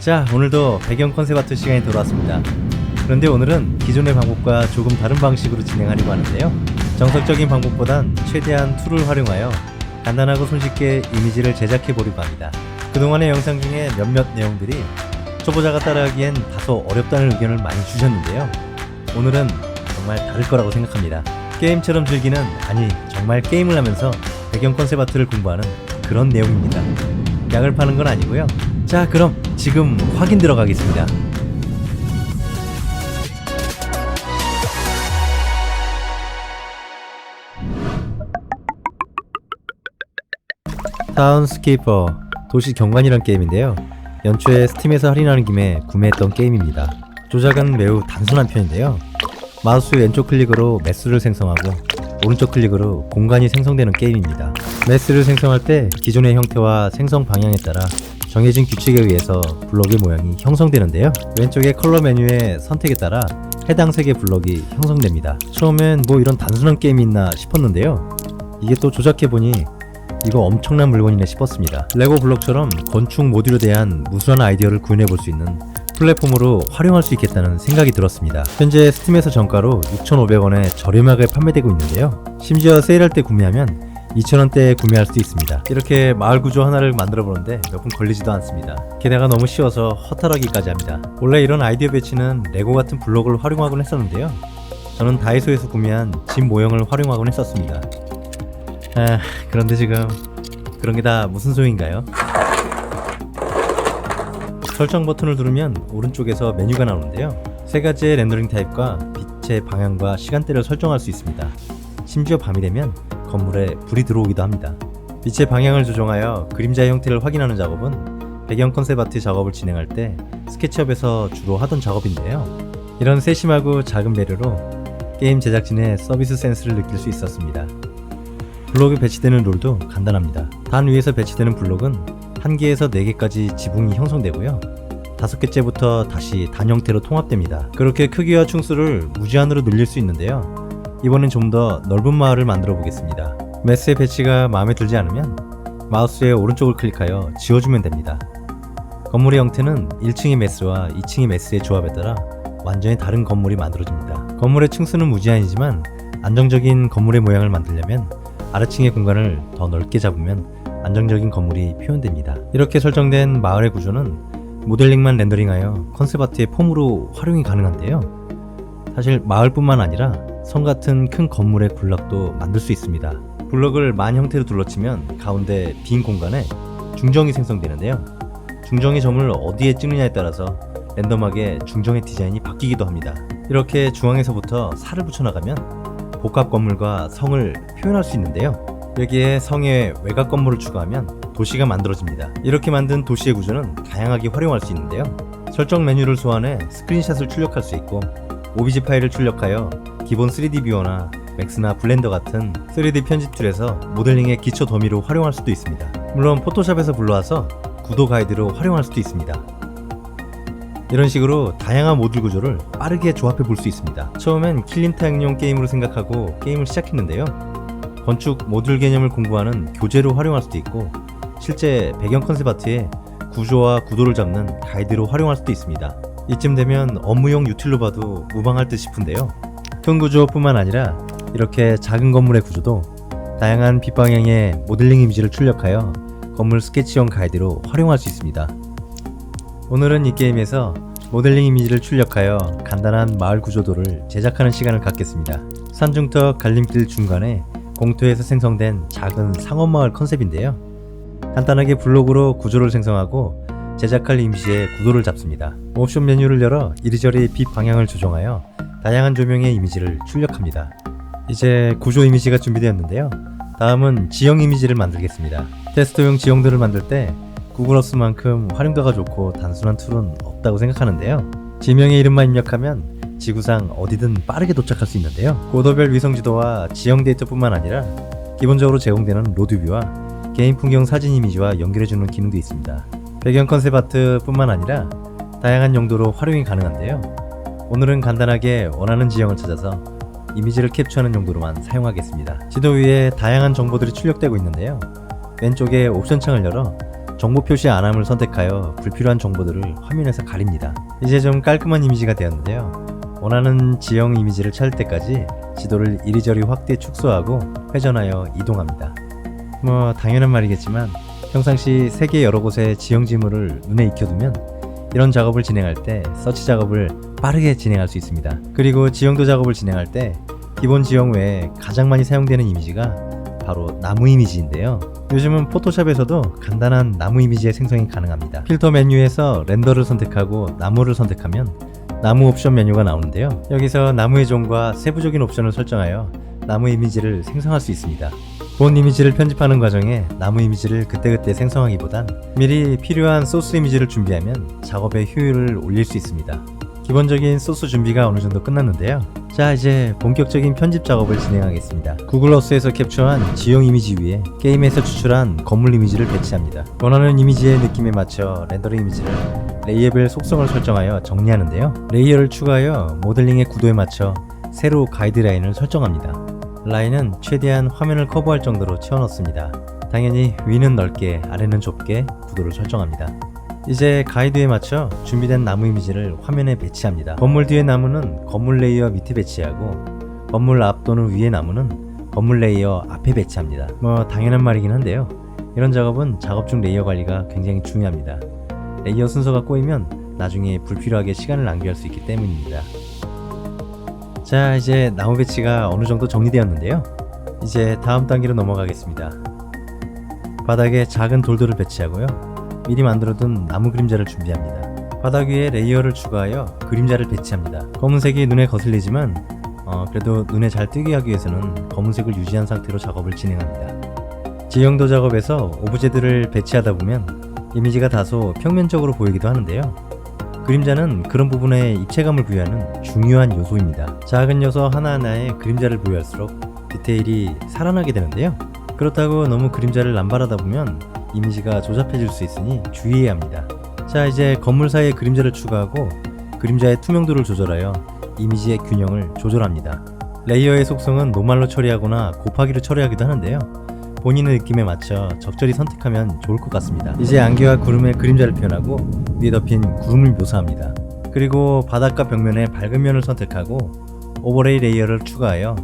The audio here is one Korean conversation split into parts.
자, 오늘도 배경 컨셉 아트 시간이 돌아왔습니다. 그런데 오늘은 기존의 방법과 조금 다른 방식으로 진행하려고 하는데요. 정석적인 방법보단 최대한 툴을 활용하여 간단하고 손쉽게 이미지를 제작해 보려고 합니다. 그동안의 영상 중에 몇몇 내용들이 초보자가 따라하기엔 다소 어렵다는 의견을 많이 주셨는데요. 오늘은 정말 다를 거라고 생각합니다. 게임처럼 즐기는, 아니 정말 게임을 하면서 배경 컨셉 아트를 공부하는 그런 내용입니다. 약을 파는 건 아니고요. 자, 그럼 지금 확인 들어가겠습니다. 타운스케이퍼 도시 경관이란 게임인데요. 연초에 스팀에서 할인하는 김에 구매했던 게임입니다. 조작은 매우 단순한 편인데요. 마우스 왼쪽 클릭으로 매스를 생성하고 오른쪽 클릭으로 공간이 생성되는 게임입니다. 매스를 생성할 때 기존의 형태와 생성 방향에 따라 정해진 규칙에 의해서 블록의 모양이 형성되는데요. 왼쪽의 컬러 메뉴의 선택에 따라 해당 색의 블록이 형성됩니다. 처음엔 뭐 이런 단순한 게임이 있나 싶었는데요. 이게 또 조작해보니 이거 엄청난 물건이네 싶었습니다. 레고 블록처럼 건축 모듈에 대한 무수한 아이디어를 구현해볼 수 있는 플랫폼으로 활용할 수 있겠다는 생각이 들었습니다. 현재 스팀에서 정가로 6,500원에 저렴하게 판매되고 있는데요. 심지어 세일할 때 구매하면 2,000원대에 구매할 수 있습니다. 이렇게 마을 구조 하나를 만들어 보는데 몇 분 걸리지도 않습니다. 게다가 너무 쉬워서 허탈하기까지 합니다. 원래 이런 아이디어 배치는 레고 같은 블록을 활용하곤 했었는데요. 저는 다이소에서 구매한 집 모형을 활용하곤 했었습니다. 그런데 지금 그런 게 다 무슨 소용인가요? 설정 버튼을 누르면 오른쪽에서 메뉴가 나오는데요. 세 가지의 렌더링 타입과 빛의 방향과 시간대를 설정할 수 있습니다. 심지어 밤이 되면 건물에 불이 들어오기도 합니다. 빛의 방향을 조정하여 그림자의 형태를 확인하는 작업은 배경 컨셉 아트 작업을 진행할 때 스케치업에서 주로 하던 작업인데요. 이런 세심하고 작은 배려로 게임 제작진의 서비스 센스를 느낄 수 있었습니다. 블록이 배치되는 룰도 간단합니다. 단 위에서 배치되는 블록은 1개에서 4개까지 지붕이 형성되고요. 5개째부터 다시 단 형태로 통합됩니다. 그렇게 크기와 충수를 무제한으로 늘릴 수 있는데요. 이번엔 좀 더 넓은 마을을 만들어 보겠습니다. 매스의 배치가 마음에 들지 않으면 마우스의 오른쪽을 클릭하여 지워주면 됩니다. 건물의 형태는 1층의 매스와 2층의 매스의 조합에 따라 완전히 다른 건물이 만들어집니다. 건물의 층수는 무제한이지만 안정적인 건물의 모양을 만들려면 아래층의 공간을 더 넓게 잡으면 안정적인 건물이 표현됩니다. 이렇게 설정된 마을의 구조는 모델링만 렌더링하여 컨셉 아트의 폼으로 활용이 가능한데요. 사실 마을뿐만 아니라 성 같은 큰 건물의 군락도 만들 수 있습니다. 블럭을 만 형태로 둘러치면 가운데 빈 공간에 중정이 생성되는데요. 중정의 점을 어디에 찍느냐에 따라서 랜덤하게 중정의 디자인이 바뀌기도 합니다. 이렇게 중앙에서부터 살을 붙여나가면 복합 건물과 성을 표현할 수 있는데요. 여기에 성의 외곽 건물을 추가하면 도시가 만들어집니다. 이렇게 만든 도시의 구조는 다양하게 활용할 수 있는데요. 설정 메뉴를 소환해 스크린샷을 출력할 수 있고 OBJ 파일을 출력하여 기본 3D 뷰어나 맥스나 블렌더 같은 3D 편집 툴에서 모델링의 기초 더미로 활용할 수도 있습니다. 물론 포토샵에서 불러와서 구도 가이드로 활용할 수도 있습니다. 이런 식으로 다양한 모듈 구조를 빠르게 조합해 볼 수 있습니다. 처음엔 킬링타임용 게임으로 생각하고 게임을 시작했는데요. 건축 모듈 개념을 공부하는 교재로 활용할 수도 있고 실제 배경 컨셉 아트에 구조와 구도를 잡는 가이드로 활용할 수도 있습니다. 이쯤 되면 업무용 유틸로 봐도 무방할 듯 싶은데요. 큰 구조뿐만 아니라 이렇게 작은 건물의 구조도 다양한 빛 방향의 모델링 이미지를 출력하여 건물 스케치용 가이드로 활용할 수 있습니다. 오늘은 이 게임에서 모델링 이미지를 출력하여 간단한 마을 구조도를 제작하는 시간을 갖겠습니다. 산중턱 갈림길 중간에 공터에서 생성된 작은 상업마을 컨셉인데요. 간단하게 블록으로 구조를 생성하고 제작할 이미지의 구도를 잡습니다. 옵션 메뉴를 열어 이리저리 빛 방향을 조정하여 다양한 조명의 이미지를 출력합니다. 이제 구조 이미지가 준비되었는데요. 다음은 지형 이미지를 만들겠습니다. 테스트용 지형들을 만들 때 구글 어스만큼 활용도가 좋고 단순한 툴은 없다고 생각하는데요. 지명의 이름만 입력하면 지구상 어디든 빠르게 도착할 수 있는데요. 고도별 위성지도와 지형 데이터뿐만 아니라 기본적으로 제공되는 로드뷰와 개인 풍경 사진 이미지와 연결해주는 기능도 있습니다. 배경 컨셉 아트뿐만 아니라 다양한 용도로 활용이 가능한데요. 오늘은 간단하게 원하는 지형을 찾아서 이미지를 캡처하는 용도로만 사용하겠습니다. 지도 위에 다양한 정보들이 출력되고 있는데요. 왼쪽에 옵션 창을 열어 정보 표시 안함을 선택하여 불필요한 정보들을 화면에서 가립니다. 이제 좀 깔끔한 이미지가 되었는데요. 원하는 지형 이미지를 찾을 때까지 지도를 이리저리 확대 축소하고 회전하여 이동합니다. 뭐 당연한 말이겠지만 평상시 세계 여러 곳의 지형 지물을 눈에 익혀두면 이런 작업을 진행할 때 서치 작업을 빠르게 진행할 수 있습니다. 그리고 지형도 작업을 진행할 때 기본 지형 외에 가장 많이 사용되는 이미지가 바로 나무 이미지인데요. 요즘은 포토샵에서도 간단한 나무 이미지의 생성이 가능합니다. 필터 메뉴에서 렌더를 선택하고 나무를 선택하면 나무 옵션 메뉴가 나오는데요. 여기서 나무의 종과 세부적인 옵션을 설정하여 나무 이미지를 생성할 수 있습니다. 본 이미지를 편집하는 과정에 나무 이미지를 그때그때 생성하기보단 미리 필요한 소스 이미지를 준비하면 작업의 효율을 올릴 수 있습니다. 기본적인 소스 준비가 어느 정도 끝났는데요. 자, 이제 본격적인 편집 작업을 진행하겠습니다. 구글 어스에서 캡처한 지형 이미지 위에 게임에서 추출한 건물 이미지를 배치합니다. 원하는 이미지의 느낌에 맞춰 렌더링 이미지를 레이어별 속성을 설정하여 정리하는데요. 레이어를 추가하여 모델링의 구도에 맞춰 세로 가이드라인을 설정합니다. 라인은 최대한 화면을 커버할 정도로 채워넣습니다. 당연히 위는 넓게 아래는 좁게 구도를 설정합니다. 이제 가이드에 맞춰 준비된 나무 이미지를 화면에 배치합니다. 건물 뒤의 나무는 건물 레이어 밑에 배치하고 건물 앞 또는 위의 나무는 건물 레이어 앞에 배치합니다. 뭐 당연한 말이긴 한데요. 이런 작업은 작업 중 레이어 관리가 굉장히 중요합니다. 레이어 순서가 꼬이면 나중에 불필요하게 시간을 낭비할 수 있기 때문입니다. 자, 이제 나무 배치가 어느 정도 정리되었는데요. 이제 다음 단계로 넘어가겠습니다. 바닥에 작은 돌들을 배치하고요. 미리 만들어둔 나무 그림자를 준비합니다. 바닥 위에 레이어를 추가하여 그림자를 배치합니다. 검은색이 눈에 거슬리지만 그래도 눈에 잘 띄게 하기 위해서는 검은색을 유지한 상태로 작업을 진행합니다. 지형도 작업에서 오브제들을 배치하다 보면 이미지가 다소 평면적으로 보이기도 하는데요. 그림자는 그런 부분에 입체감을 부여하는 중요한 요소입니다. 작은 요소 하나하나에 그림자를 부여할수록 디테일이 살아나게 되는데요. 그렇다고 너무 그림자를 남발하다 보면 이미지가 조잡해질 수 있으니 주의해야 합니다. 자, 이제 건물 사이에 그림자를 추가하고 그림자의 투명도를 조절하여 이미지의 균형을 조절합니다. 레이어의 속성은 노멀로 처리하거나 곱하기로 처리하기도 하는데요. 본인의 느낌에 맞춰 적절히 선택하면 좋을 것 같습니다. 이제 안개와 구름의 그림자를 표현하고 위에 덮인 구름을 묘사합니다. 그리고 바닥과 벽면의 밝은 면을 선택하고 오버레이 레이어를 추가하여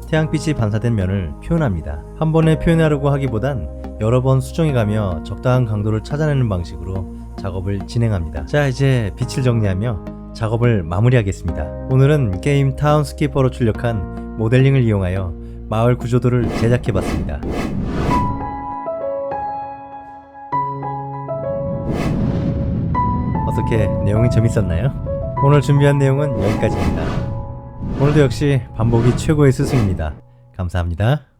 태양빛이 반사된 면을 표현합니다. 한 번에 표현하려고 하기보단 여러 번 수정해가며 적당한 강도를 찾아내는 방식으로 작업을 진행합니다. 자, 이제 빛을 정리하며 작업을 마무리하겠습니다. 오늘은 게임 타운스키퍼로 출력한 모델링을 이용하여 마을 구조도를 제작해봤습니다. 어떻게 내용이 재밌었나요? 오늘 준비한 내용은 여기까지입니다. 오늘도 역시 반복이 최고의 스승입니다. 감사합니다.